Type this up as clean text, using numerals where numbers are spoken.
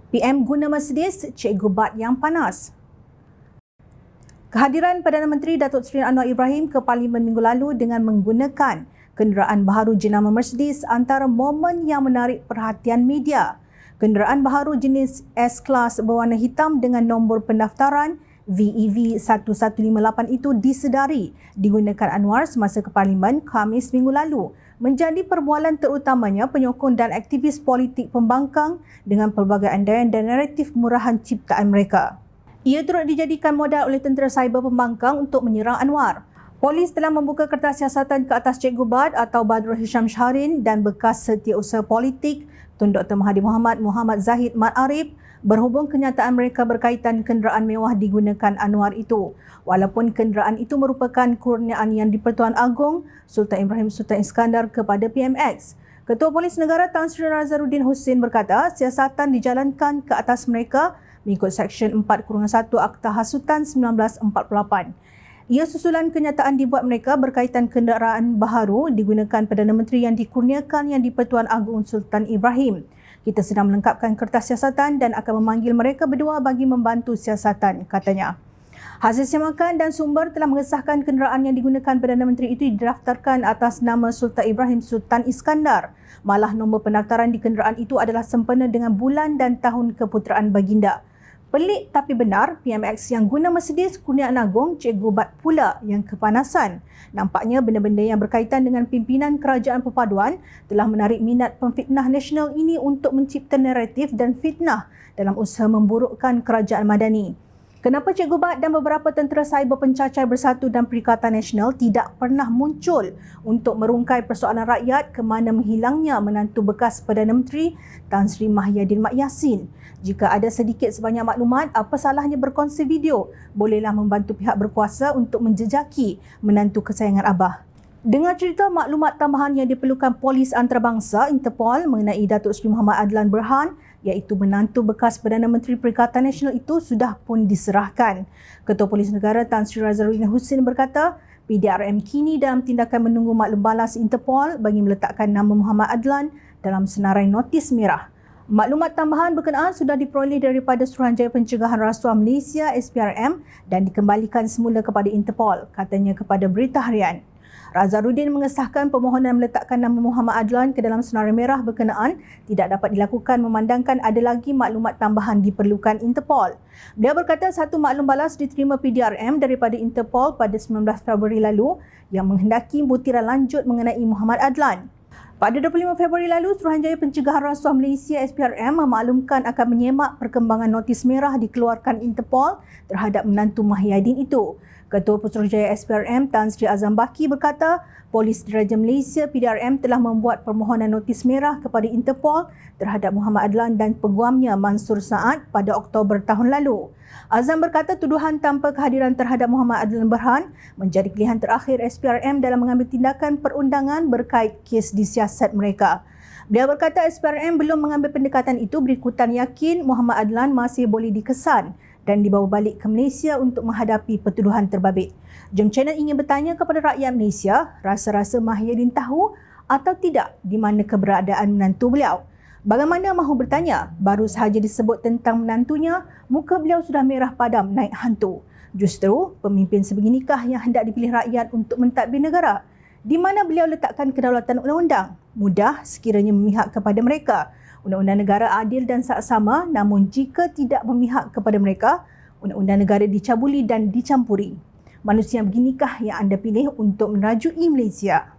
PM guna Mercedes, Cikgu Bat yang panas. Kehadiran Perdana Menteri Datuk Seri Anwar Ibrahim ke Parlimen minggu lalu dengan menggunakan kenderaan baharu jenama Mercedes antara momen yang menarik perhatian media. Kenderaan baharu jenis S-Class berwarna hitam dengan nombor pendaftaran VEV 1158 itu disedari digunakan Anwar semasa ke Parlimen Khamis minggu lalu, menjadi perbualan terutamanya penyokong dan aktivis politik pembangkang dengan pelbagai andaian dan naratif murahan ciptaan mereka. Ia turut dijadikan modal oleh tentera cyber pembangkang untuk menyerang Anwar. Polis telah membuka kertas siasatan ke atas Cikgu Bat atau Badrul Hisham Shahrin dan bekas setiausaha politik Tun Dr. Mahathir Muhammad Zahid Mat Arif berhubung kenyataan mereka berkaitan kenderaan mewah digunakan Anwar itu. Walaupun kenderaan itu merupakan kurniaan Yang di-Pertuan Agong Sultan Ibrahim Sultan Iskandar kepada PMX. Ketua Polis Negara Tan Sri Nazaruddin Husin berkata siasatan dijalankan ke atas mereka mengikut Seksyen 4-1 Akta Hasutan 1948. Ia susulan kenyataan dibuat mereka berkaitan kenderaan baharu digunakan Perdana Menteri yang dikurniakan Yang di-Pertuan Agong Sultan Ibrahim. Kita sedang melengkapkan kertas siasatan dan akan memanggil mereka berdua bagi membantu siasatan, katanya. Hasil semakan dan sumber telah mengesahkan kenderaan yang digunakan Perdana Menteri itu didaftarkan atas nama Sultan Ibrahim Sultan Iskandar. Malah nombor pendaftaran di kenderaan itu adalah sempena dengan bulan dan tahun keputeraan baginda. Pelik tapi benar, PMX yang guna Mercedes kurniaan Agong Cikgu Bat pula yang kepanasan. Nampaknya benda-benda yang berkaitan dengan pimpinan kerajaan perpaduan telah menarik minat pemfitnah nasional ini untuk mencipta naratif dan fitnah dalam usaha memburukkan kerajaan madani. Kenapa Cikgu Bat dan beberapa tentera cyber pencacai bersatu dan Perikatan Nasional tidak pernah muncul untuk merungkai persoalan rakyat ke mana menghilangnya menantu bekas Perdana Menteri Tan Sri Mahyadin Mat Yassin? Jika ada sedikit sebanyak maklumat, apa salahnya berkongsi video? Bolehlah membantu pihak berkuasa untuk menjejaki menantu kesayangan Abah. Dengar cerita maklumat tambahan yang diperlukan Polis Antarabangsa Interpol mengenai Datuk Seri Muhammad Adlan Berhan, iaitu menantu bekas Perdana Menteri Perikatan Nasional itu sudah pun diserahkan. Ketua Polis Negara Tan Sri Nazaruddin Husin berkata, PDRM kini dalam tindakan menunggu maklum balas Interpol bagi meletakkan nama Muhammad Adlan dalam senarai notis merah. Maklumat tambahan berkenaan sudah diperoleh daripada Suruhanjaya Pencegahan Rasuah Malaysia SPRM dan dikembalikan semula kepada Interpol, katanya kepada Berita Harian. Nazaruddin mengesahkan permohonan meletakkan nama Muhammad Adlan ke dalam senarai merah berkenaan tidak dapat dilakukan memandangkan ada lagi maklumat tambahan diperlukan Interpol. Beliau berkata satu maklum balas diterima PDRM daripada Interpol pada 19 Februari lalu yang menghendaki butiran lanjut mengenai Muhammad Adlan. Pada 25 Februari lalu, Suruhanjaya Pencegahan Rasuah Malaysia SPRM memaklumkan akan menyemak perkembangan notis merah dikeluarkan Interpol terhadap menantu Mahyadin itu. Ketua Putrajaya SPRM Tan Sri Azam Baki berkata, Polis Diraja Malaysia PDRM telah membuat permohonan notis merah kepada Interpol terhadap Muhammad Adlan dan peguamnya Mansur Saad pada Oktober tahun lalu. Azam berkata tuduhan tanpa kehadiran terhadap Muhammad Adlan Berhan menjadi pilihan terakhir SPRM dalam mengambil tindakan perundangan berkait kes disiasat mereka. Beliau berkata SPRM belum mengambil pendekatan itu berikutan yakin Muhammad Adlan masih boleh dikesan dan dibawa balik ke Malaysia untuk menghadapi pertuduhan terbabit. Jom Channel ingin bertanya kepada rakyat Malaysia, rasa-rasa Mahyadin tahu atau tidak di mana keberadaan menantu beliau? Bagaimana mahu bertanya? Baru sahaja disebut tentang menantunya, muka beliau sudah merah padam naik hantu. Justru, pemimpin sebeginikah yang hendak dipilih rakyat untuk mentadbir negara? Di mana beliau letakkan kedaulatan undang-undang? Mudah sekiranya memihak kepada mereka. Undang-undang negara adil dan saksama, namun jika tidak memihak kepada mereka, undang-undang negara dicabuli dan dicampuri. Manusia yang beginikah yang anda pilih untuk merajui Malaysia?